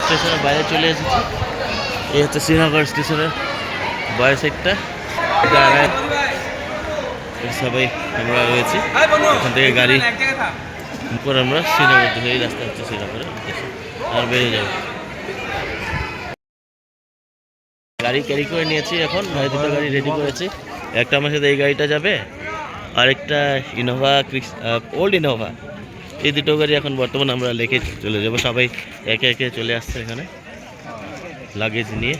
স্টেশনের বাইরে চলে এসেছি। এই হচ্ছে শ্রীনগর স্টেশনের বাইরে সাইডটা। সবাই আমরা রয়েছি, এখান থেকে গাড়ি করে আমরা শ্রীনগর দিকে, এই রাস্তা হচ্ছে শ্রীনগরের উদ্দেশ্যে আর বেরিয়ে যাবো। গাড়ি ক্যারি করে নিয়েছি, এখন দুটো গাড়ি রেডি করেছি। একটা আমার সাথে এই গাড়িটা যাবে, আরেকটা ইনোভা ওল্ড ইনোভা। এই দুটো গাড়ি এখন বর্তমানে আমরা লেকে চলে যাবো। সবাই একে একে চলে আসছে এখানে লাগেজ নিয়ে।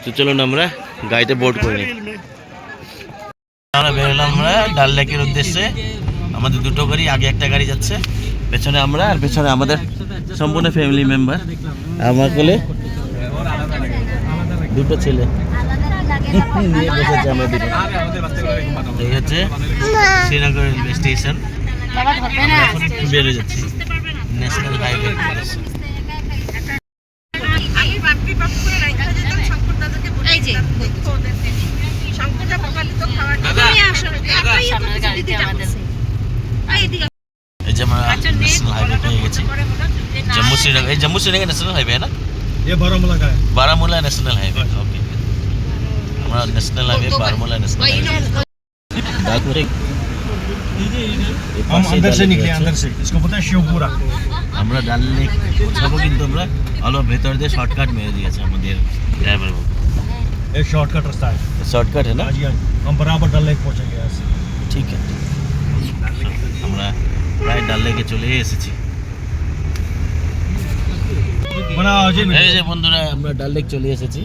তো চলুন আমরা গাড়িতে বোর্ড করে নিই। আমরা বেরোলাম আমরা ডাল লেকের উদ্দেশ্যে। আমাদের দুটো গাড়ি, আগে একটা গাড়ি যাচ্ছে, পেছনে আমরা, আর পেছনে আমাদের সম্পূর্ণ ফ্যামিলি মেম্বার। আমার কোলে দুটো ছেলে নিয়ে বসেছে আমরা দুটো। এই হচ্ছে শ্রীনগর রেলওয়ে স্টেশন। এখন বেরোয় যাচ্ছি ন্যাশনাল হাইওয়ে। এই যে আমরা ন্যাশনাল হাইওয়ে পেয়ে গেছি, जम्मू श्रीनगर। जम्मू श्रीनगर नेशनल हाईवे है ना, ये बारामूला का है। Baramulla national highway. ओके, हमारा national highway Baramulla national highway. हम अंदर से निकले, अंदर से। इसको पता है शिवपुरा। আমরা ডাল লেক পৌঁছাবো, কিন্তু আমরা অলপ ভেতর দিয়ে শর্টকাট মেরে দিয়েছে আমাদের ড্রাইভার বাবু। ये शॉर्टकट रास्ता है। শর্টকাট है ना? हाँ जी, हम बराबर डल लेक पहुंचेंगे यहाँ से। ঠিক আছে, আমরা প্রায় ডাল লেকে চলে এসেছি। এই যে বন্ধুরা, আমরা ডাল লেক চলে এসেছি।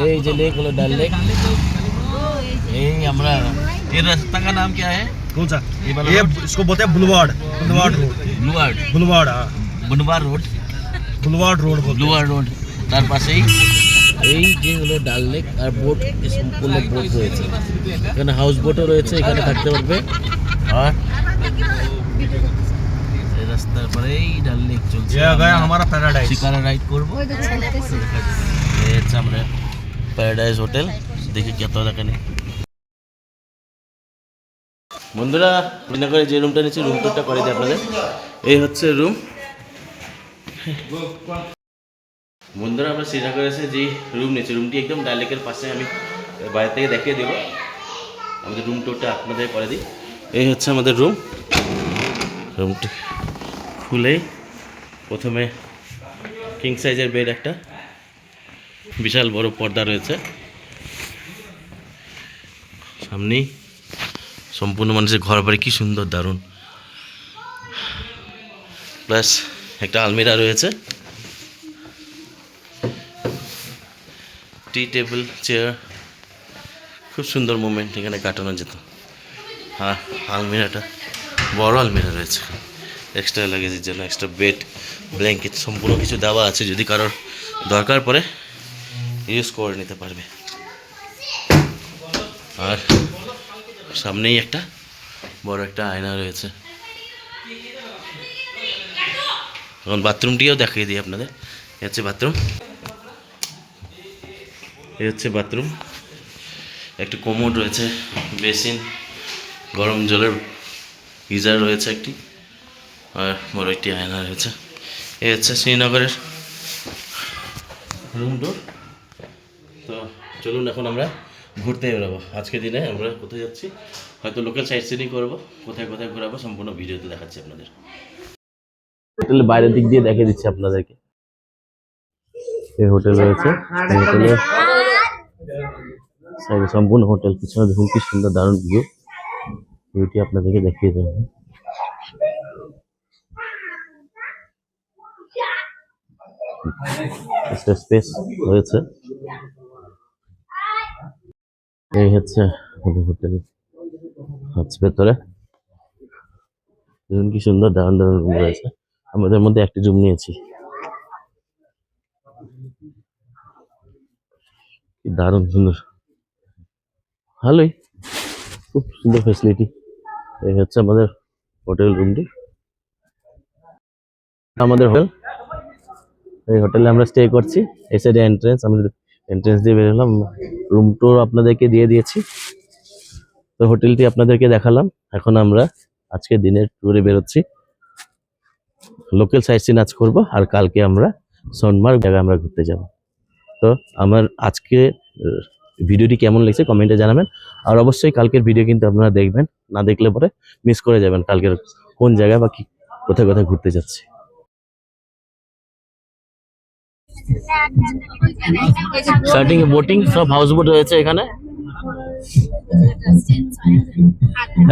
এই যে লেক হলো ডাল লেক। এই আমরা, ये रास्ता का नाम क्या है? कौन सा? ये इसको बोलते हैं बुलवाड़। बुलवाड़ रोड। বুলওয়ার্ড। बुलवाड़, हाँ। বুলওয়ার্ড রোড। बुलवाड़ रोड बोलते हैं। বুলওয়ার্ড রোড, তার পাশেই এই যে হলো ডাল লেক। আর বোট, সম্পূর্ণ বোট রয়েছে এখানে, হাউস বোটও রয়েছে, এখানে থাকতে পারবে। আর এই রাস্তার পরেই ডাল লেক চলছে। ये गया हमारा पैराडाइज। শিকারা রাইড করবো। এই হচ্ছে আমরা প্যারাডাইজ হোটেল, দেখি কত দেখানে। বন্ধুরা, শ্রীনগরে যে রুমটা নিচ্ছি, রুম টুরটা করে দিই আপনাদের। এই হচ্ছে রুম। বন্ধুরা, আমরা শ্রীনগরে এসে যে রুম নিচ্ছি, রুমটি একদম ডাল লেকের পাশে। আমি বাইরে থেকে দেখিয়ে দেবো, আমাদের রুম টুরটা আপনাদের করে দিই। এই হচ্ছে আমাদের রুম। রুমটি খুলেই প্রথমে কিং সাইজের বেড, একটা বিশাল বড় পর্দা রয়েছে সামনেই। সম্পূর্ণ মানুষের ঘর বাড়ি, কি সুন্দর, দারুণ। প্লাস একটা আলমিরা রয়েছে, টি টেবিল, চেয়ার, খুব সুন্দর মোমেন্ট এখানে কাটানো যেত। হ্যাঁ, আলমিরাটা বড় আলমিরা রয়েছে, এক্সট্রা লাগেজের জন্য এক্সট্রা বেড, ব্ল্যাঙ্কেট, সম্পূর্ণ কিছু দেওয়া আছে, যদি কারোর দরকার পড়ে ইউজ করে নিতে পারবে। আর সামনেই একটা বড় একটা আয়না রয়েছে। এখন বাথরুমটিও দেখিয়ে দিই আপনাদের। এই হচ্ছে বাথরুম। এই হচ্ছে বাথরুম। একটা কোমোড রয়েছে, বেসিন, গরম জলের গিজার রয়েছে একটি, আর বড় একটি আয়না রয়েছে। এই হচ্ছে শ্রীনগরের রুম টুর। তো চলুন এখন আমরা ঘুরতে বেরোবো। আজকের দিনে আমরা কোথায় যাচ্ছি, হয়তো লোকাল সাইট সিনিং করবো, কোথায় কোথায় ঘোরাবো সম্পূর্ণ ভিডিওতে দেখাচ্ছি আপনাদের। হোটেলের বাইরের দিক দিয়ে দেখিয়ে দিচ্ছি আপনাদেরকে। এই হোটেল রয়েছে, এই হোটেলের সম্পূর্ণ হোটেল, পিছনে দেখুন কি সুন্দর দারুণ ভিউটি আপনাদেরকে দেখিয়ে দেবো। স্পেস রয়েছে। এই হচ্ছে হোটেল, হচ্ছে ভেতরে দেখুন কি সুন্দর দারুণ দারুণ রুম রয়েছে। আমাদের মধ্যে একটি রুম নিয়েছি, দারুণ সুন্দর, ভালোই, খুব সুন্দর ফ্যাসিলিটি। এই হচ্ছে আমাদের হোটেল রুমটি, আমাদের হোটেল। এই হোটেলে আমরা স্টে করছি। এই সাইডে এন্ট্রেন্স, আমাদের এন্ট্রেন্স দিয়ে বেরোলাম। রুম টুর আপনাদেরকে দিয়ে দিয়েছি, তো হোটেলটি আপনাদেরকে দেখালাম। এখন আমরা আজকে দিনের ট্যুরে বেরোচ্ছি। লোকাল সাইট সিন আজ করবো, আর কালকে আমরা সোনমার্গ জায়গায় আমরা ঘুরতে যাব। তো আমার আজকে ভিডিওটি কেমন লেগেছে কমেন্টে জানাবেন, আর অবশ্যই কালকের ভিডিও কিন্তু আপনারা দেখবেন, না দেখলে পরে মিস করে যাবেন কালকের কোন জায়গায় বা কি কোথায় কোথায় ঘুরতে যাচ্ছি। স্টার্টিং এ বোটিং, সব হাউস বোট রয়েছে এখানে।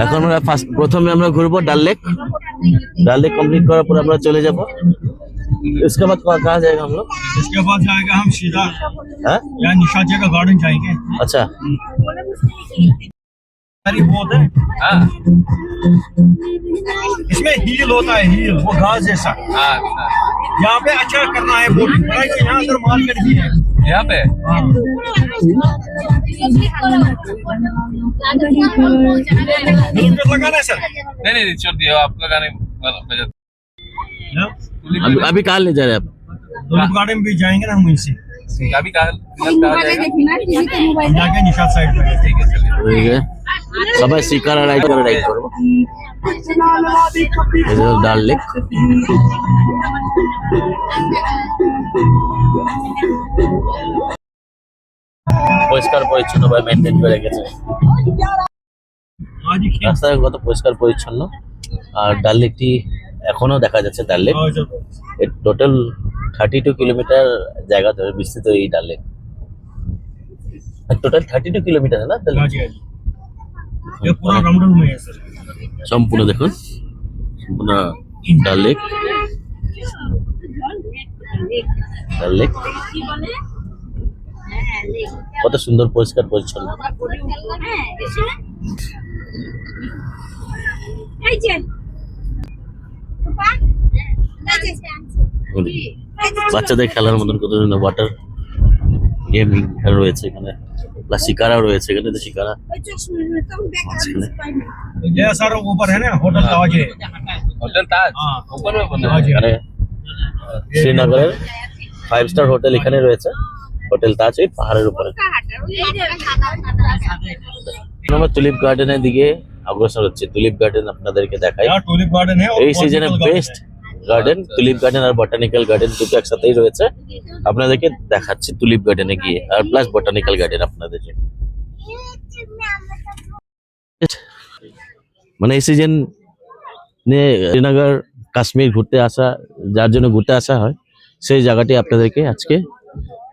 এখন আমরা প্রথমে আমরা ঘুরবো ডাল লেক। डाल लेक कंप्लीट करा पूरा अपना चले जाबो। इसके बाद कहाँ जाएगा हम लोग? इसके बाद जाएगा हम सीधा हाँ? यहाँ निशाद जी का गार्डन जाएंगे। अच्छा अरे बहुत है हाँ। इसमें हील होता है, हील वो घास जैसा। यहाँ पे अच्छा करना है बोटिंग, यहाँ अंदर मार्केट भी है यहाँ पे। लगाना है सर? नहीं छोड़ दिया, आप लगाने अभी कहाँ ले जा रहे हैं आप? टूलिप गार्डन भी जाएंगे ना हम इनसे। अभी कहाँ जाके निशाद साइड पे। ठीक है चलिए। ठीक है সবাই শিকারা রাইড করবো। এই যে ডাল লেক, পরিষ্কার পরিচ্ছন্ন ভাবে মেনটেন করে রেখেছে রাস্তায়, কত পরিষ্কার পরিচ্ছন্ন। আর ডাল লেকটি এখনো দেখা যাচ্ছে। ডাল লেক টোটাল 32 কিলোমিটার জায়গা ধরে বিস্তৃত এই ডাল লেক। টোটাল 32 কিলোমিটার है ना ডাল লেক? ये पूरा राउंड में है सर। সম্পূর্ণ দেখুন, সম্পূর্ণ ডাল লেক। ডাল লেক কত সুন্দর পরিষ্কার পরিচ্ছন্ন। বাচ্চাদের খেলার মতন কত সুন্দর ওয়াটার গেমিং রয়েছে এখানে, প্লাস শিকারাও রয়েছে এখানে। তো শিকারা ये सर ऊपर है ना होटल ताज है। होटल ताज हाँ। ऊपर में बना है। এখানে শ্রীনগরের 5 স্টার হোটেল এখানে রয়েছে, হোটেল তাজ এই পাহাড়ের উপরে। আমরা টুলিপ গার্ডেনের দিকে অগ্রসর হচ্ছে। টুলিপ গার্ডেন আপনাদেরকে দেখাই। यहाँ टूलिप गार्डन है और এই সিজনে botanical garden বেস্ট है। গার্ডেন টুলিপ গার্ডেন আর বটানিক্যাল গার্ডেন দুটো একসাথেই রয়েছে। আপনাদেরকে দেখাচ্ছি টুলিপ গার্ডেনে গিয়ে, আর প্লাস বটানিক্যাল গার্ডেন আপনাদের জন্য। মানে এই সিজন শ্রীনগর কাশ্মীর ঘুরতে আসা, যার জন্য ঘুরতে আসা হয়, সেই জায়গাটি আপনাদেরকে আজকে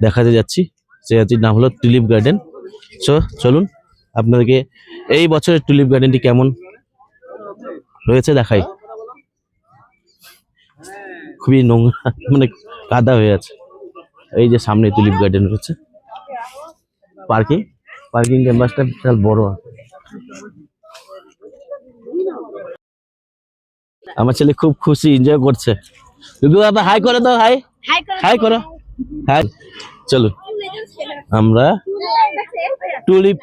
দেখাতে যাচ্ছি। জায়গাটির নাম হলো টুলিপ গার্ডেন। সো চলুন আপনাদেরকে এই বছরের টুলিপ গার্ডেনটি কেমন রয়েছে দেখাই। খুবই নোংরা, মানে কাদা হয়ে আছে। এই যে সামনে টুলিপ গার্ডেন রয়েছে, পার্কিং ক্যাম্পাসটা বিশাল বড়। আমার ছেলে খুব খুশি, এনজয় করছে। দুগু বাবা হাই করে দাও, হাই হাই করো, হাই। চলো আমরা টুলিপ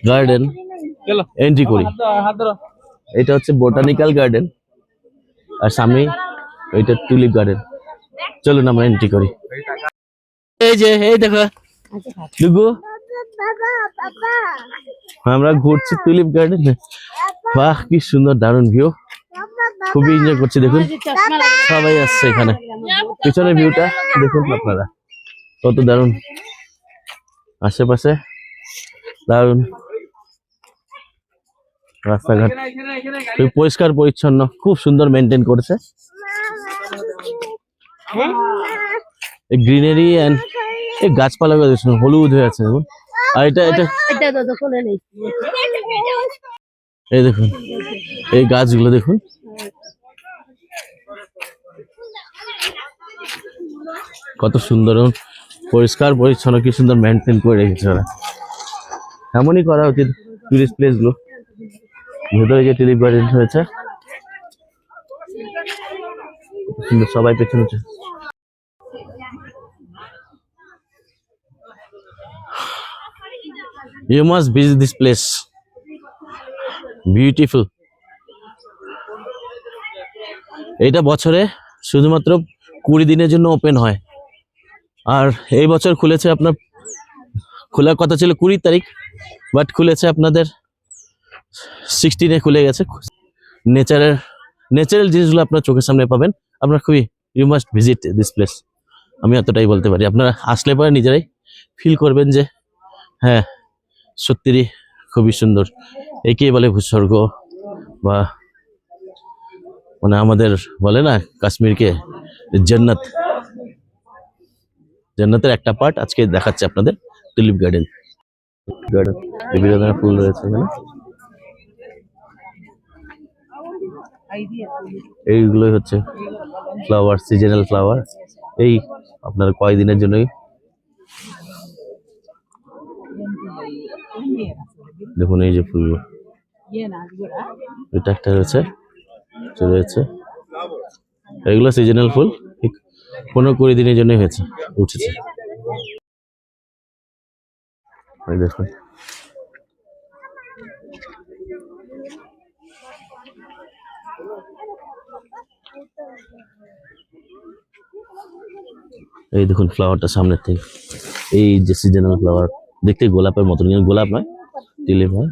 গার্ডেন चलो এন্ট্রি করি। हाथ धरो। এটা হচ্ছে বোটানিক্যাল গার্ডেন, আর সামনে এটা টুলিপ গার্ডেন। চলুন আমরা এন্ট্রি করি। এই যে এই দেখো দুগু, আমরা ঘুরছি টুলিপ গার্ডেনে। বাহ কি সুন্দর, দারুণ ভিউ, খুবই এনজয় করছি। দেখুন সবাই আসছে এখানে, পিছনের ভিউটা দেখুন আপনারা, কত দারুণ। আশেপাশে দারুণ রাস্তাঘাট, খুব পরিষ্কার পরিচ্ছন্ন, খুব সুন্দর মেনটেন করেছে। এই গ্রিনারি এন্ড এই গাছপালা দেখুন হলুদ হয়ে আছে দেখুন। আর এটা এই দেখুন এই গাছগুলো দেখুন, কত সুন্দর পরিষ্কার পরিচ্ছন্ন, কি সুন্দর মেনটেন করে রেখেছে ওরা। এমনই করা উচিত টুরিস্ট প্লেস গুলো। ভেতরে যে টুলিপ গার্ডেন হয়েছে সুন্দর, সবাই পেছনে You must visit this place. Beautiful. এটা বছরে শুধুমাত্র 20 দিনের জন্য ওপেন হয়, আর এই বছর খুলেছে আপনার, খোলার কথা ছিল 20 তারিখ, বাট খুলেছে আপনাদের 16-এ খুলে গেছে। নেচারের ন্যাচারাল জিনিসগুলো আপনার চোখের সামনে পাবেন। আপনার খুবই you must visit this place, আমি এতটাই বলতে পারি। আপনারা আসলে পরে নিজেরাই ফিল করবেন যে হ্যাঁ সত্যিই খুবই সুন্দর। একেই বলে ভূস্বর্গ, বা মানে আমাদের বলে না কাশ্মীরকে জান্নাত, জান্নাতের একটা পার্ট আজকে দেখাচ্ছে আপনাদের টুলিপ গার্ডেন। গার্ডেন বিভিন্ন ধরনের ফুল রয়েছে এখানে, এইগুলোই হচ্ছে ফ্লাওয়ার, সিজনাল ফ্লাওয়ার। এই আপনার কয়দিনের জন্যই, দেখুন এই যে ফুলগুলো, এটা একটা রয়েছে রয়েছে, এগুলো সিজনাল ফুল, ঠিক 15-20 দিনের জন্যই হয়েছে, উঠেছে। এই দেখুন এই দেখুন ফ্লাওয়ারটা সামনের থেকে, এই যে সিজনাল ফ্লাওয়ার, দেখতে গোলাপের মতন, কিন্তু গোলাপ নয়, টিউলিপ হয়।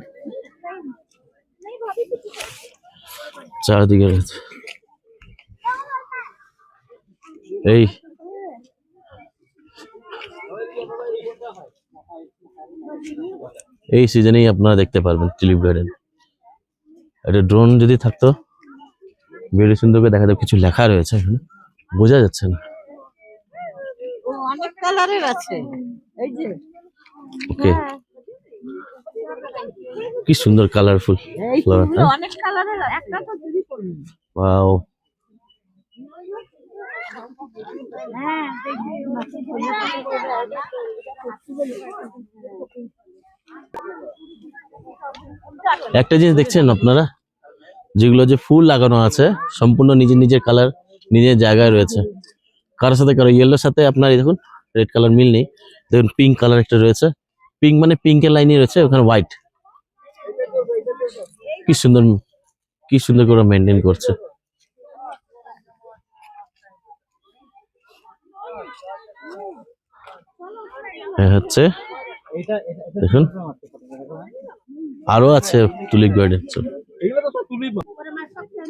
চারদিকে রয়েছে এই এই সিজনেই আপনারা দেখতে পারবেন টিউলিপ গার্ডেন। একটা ড্রোন যদি থাকতো বেশ সুন্দর করে দেখা যাবে, কিছু লেখা রয়েছে এখানে, বোঝা যাচ্ছে না। অনেক কালারের আছে, এই যে ওকে, কি সুন্দর কালারফুল এই ফ্লাওয়ার, ফুলগুলো অনেক কালারের, একটা তো দিদি করুন। ওয়াও। হ্যাঁ একটা জিনিস দেখছেন আপনারা, যেগুলো যে ফুল লাগানো আছে সম্পূর্ণ নিজের নিজের কালার নিজের জায়গায় রয়েছে, কারোর সাথে কারো ইয়েলোর সাথে আপনার এই দেখুন রেড কালার মিল নেই, দেখুন পিঙ্ক কালার একটা রয়েছে, পিঙ্ক মানে পিঙ্কের লাইনই রয়েছে, ওখানে হোয়াইট, কি সুন্দর, কি সুন্দর করে মেনটেন করছে। হচ্ছে দেখুন আরো আছে টুলিপ গার্ডেন,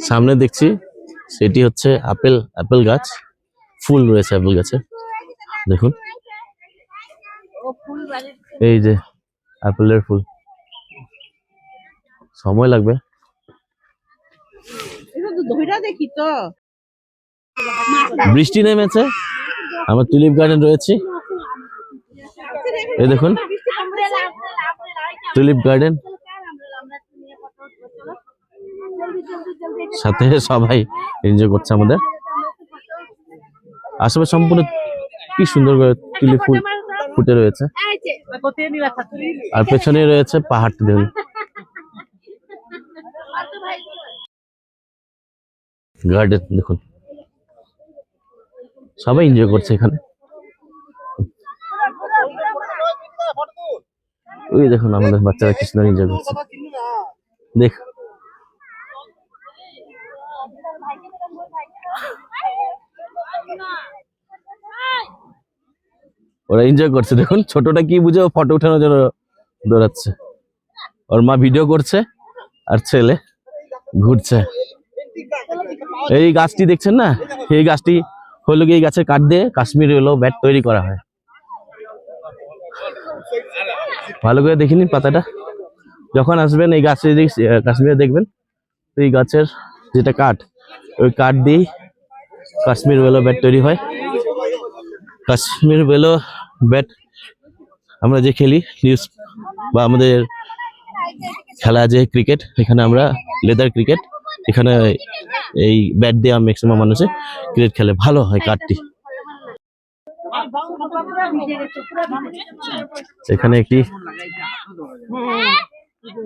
সামনে দেখছি সেটি হচ্ছে আপেল গাছ, ফুল রয়েছে আপেল গাছে, দেখুন এই যে আপেলের ফুল, সময় লাগবে। দেখি তো বৃষ্টি নেমেছে, আমার টুলিপ গার্ডেন রয়েছে, এই দেখুন টুলিপ গার্ডেন, সাথে সবাই এনজয় করছে আমাদের আশেপাশে, সম্পূর্ণ কি সুন্দর করে টুলিপ ফুল ফুটে রয়েছে, আর পেছনে রয়েছে পাহাড়টি, দেখুন গার্ডেন, দেখুন সবাই এনজয় করছে এখানে। ওই দেখুন আমাদের বাচ্চারা কি সুন্দর এনজয় করছে, দেখ ওরা এনজয় করছে, দেখুন ছোটটা কি বুঝে ফটো উঠানোর জন্য দৌড়াচ্ছে, ওর মা ভিডিও করছে আর ছেলে ঘুরছে। এই গাছটি দেখছেন না, এই গাছটি হলো এই গাছের কাঠ দিয়ে কাশ্মীর হলো ব্যাট তৈরি করা হয়, ভালো করে দেখিনি পাতাটা, যখন আসবেন এই গাছে কাশ্মীরে দেখবেন, এই গাছের যেটা কাঠ, ওই কাঠ দিয়েই কাশ্মীর বেলো ব্যাট তৈরি হয়। কাশ্মীর বেলো ব্যাট আমরা যে খেলি নিউজ বা আমাদের খেলা যে ক্রিকেট, এখানে আমরা লেদার ক্রিকেট, এখানে এই ব্যাট দিয়ে ম্যাক্সিমাম মানুষে ক্রিকেট খেলে, ভালো হয় কাঠটি। এখানে একটি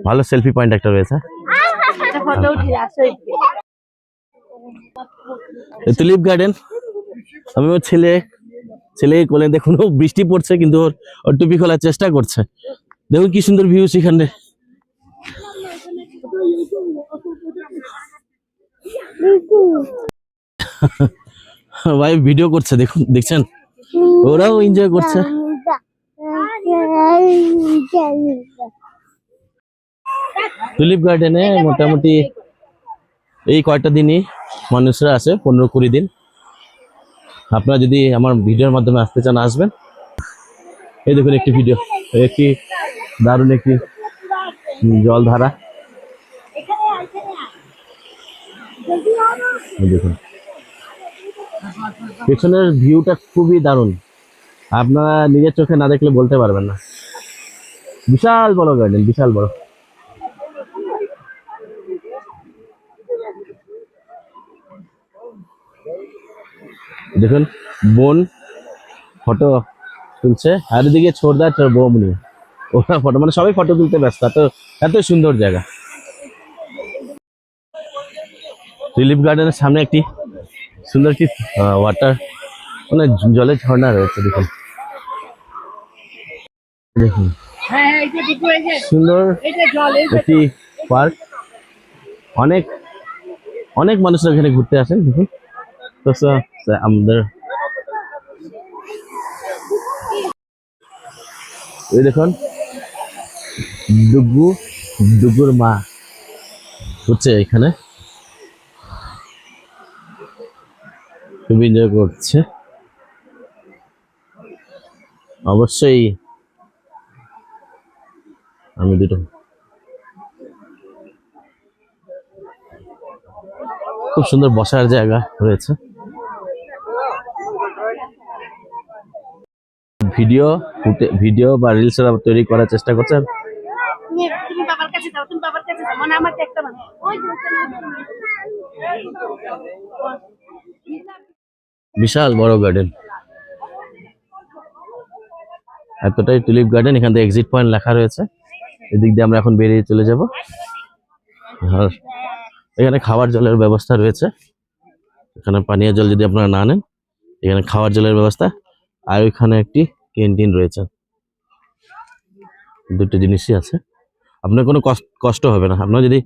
ভালো সেলফি পয়েন্ট একটা রয়েছে, টুলিপ গার্ডেন। আমি ওর ছেলে কোলে, দেখুন ও বৃষ্টি পড়ছে কিন্তু ওর টুপি খোলার চেষ্টা করছে, দেখুন কি সুন্দর ভিউ সেখানে। ভাই ভিডিও করছে, দেখুন দেখছেন, ওরাও এনজয় করছে। টুলিপ গার্ডেনে মোটামুটি এই কয়টা দিনই মানুষরা আসে, 15-20 দিন। আপনারা যদি আমার ভিডিওর মাধ্যমে আসতে চান আসবেন। এই দেখুন একটি ভিডিও, একটি দারুণ একটি জলধারা। এই দেখুন পেছনের ভিউটা খুবই দারুণ, আপনারা নিজের চোখে না দেখলে বলতে পারবেন না। বিশাল বড় গার্ডেন, বিশাল বড়। দেখুন বোন ফটো তুলছে, আর এদিকে ছোটদার বউ নিয়ে ওরা ফটো, মানে সবাই ফটো তুলতে ব্যস্ত। এত সুন্দর জায়গা। টিউলিপ গার্ডেনের সামনে একটি সুন্দর একটি ওয়াটার, মানে জলের ঝর্ণা রয়েছে। দেখুন দেখুন সুন্দর একটি পার্ক। অনেক অনেক মানুষরা এখানে ঘুরতে আসেন। দেখুন তো আমাদের এই দেখুন ডুগুর মা হচ্ছে এখানে, খুবই এনজয় করছে। অবশ্যই আমি দুটো খুব সুন্দর বসার জায়গা রয়েছে। ভিডিও বা রিলস তৈরি করার চেষ্টা করছেন। তুমি বাবার কাছে যাও, তুমি বাবার কাছে যাও, মানে আমার একটা মানে ওই বিশাল বড় গার্ডেন, এতটাই টুলিপ গার্ডেন। এখান থেকে এক্সিট পয়েন্ট লেখা রয়েছে, এদিক দিয়ে আমরা এখন বেরিয়ে চলে যাব। আর এখানে খাওয়ার জলের ব্যবস্থা রয়েছে, এখানে পানীয় জল যদি আপনারা না নেন, এখানে খাওয়ার জলের ব্যবস্থা, আর ওইখানে একটি ক্যান্টিন রয়েছে। দুটো জিনিসই আছে, আপনার কোনো কষ্ট হবে না। আপনারা যদি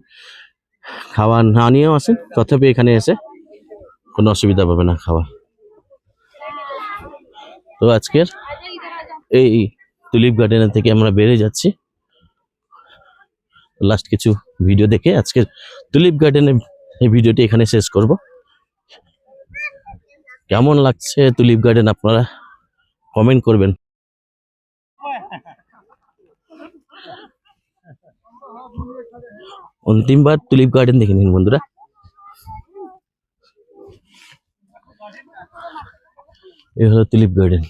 খাওয়া না নিয়েও আসেন, তথাপি এখানে এসে কোনো অসুবিধা পাবে না খাওয়া। তো আজকের এই টুলিপ গার্ডেনের থেকে আমরা বেরিয়ে যাচ্ছি। লাস্ট কিছু ভিডিও দেখে আজকের টুলিপ গার্ডেনের এই ভিডিওটি এখানে শেষ করব। কেমন লাগছে টুলিপ গার্ডেন আপনারা কমেন্ট করবেন। অন্তিমবার টুলিপ গার্ডেন দেখে নিন বন্ধুরা। এই হলো টুলিপ গার্ডেন।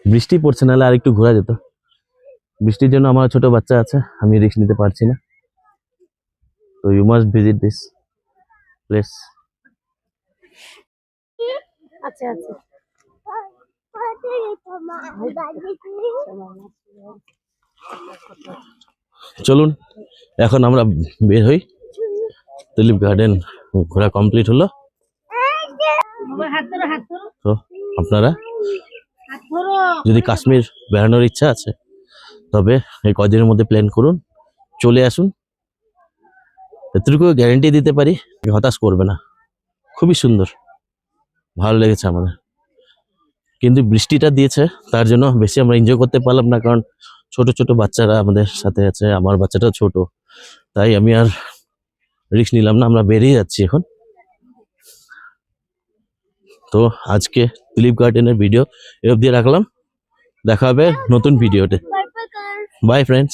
বৃষ্টি পড়ছে, নাহলে আর একটু ঘোরা যেত। বৃষ্টির জন্য আমার ছোট বাচ্চা আছে, আমি রিস্ক নিতে পারছি না। তো you must visit this place. আচ্ছা আচ্ছা চলুন এখন আমরা বের হই। টুলিপ গার্ডেন ঘোরা কমপ্লিট হলো। হাত ধরো, হাত ধরো, তো আপনারা হাত ধরো। যদি কাশ্মীর বেড়ানোর ইচ্ছা আছে, তবে এই কদিনের মধ্যে প্ল্যান করুন, চলে আসুন। এতটুকু গ্যারেন্টি দিতে পারি, হতাশ করবে না। খুবই সুন্দর, ভালো লেগেছে আমাদের। কিন্তু বৃষ্টিটা দিয়েছে, তার জন্য বেশি আমরা এনজয় করতে পারলাম না, কারণ ছোট ছোট বাচ্চারা আমাদের সাথে আছে, আমার বাচ্চাটাও ছোট, তাই আমি আর রিস্ক নিলাম না। আমরা বেরিয়ে যাচ্ছি এখন। তো আজকে টুলিপ গার্ডেনের ভিডিও এ অবধি রাখলাম, দেখা হবে নতুন ভিডিওতে। By friends.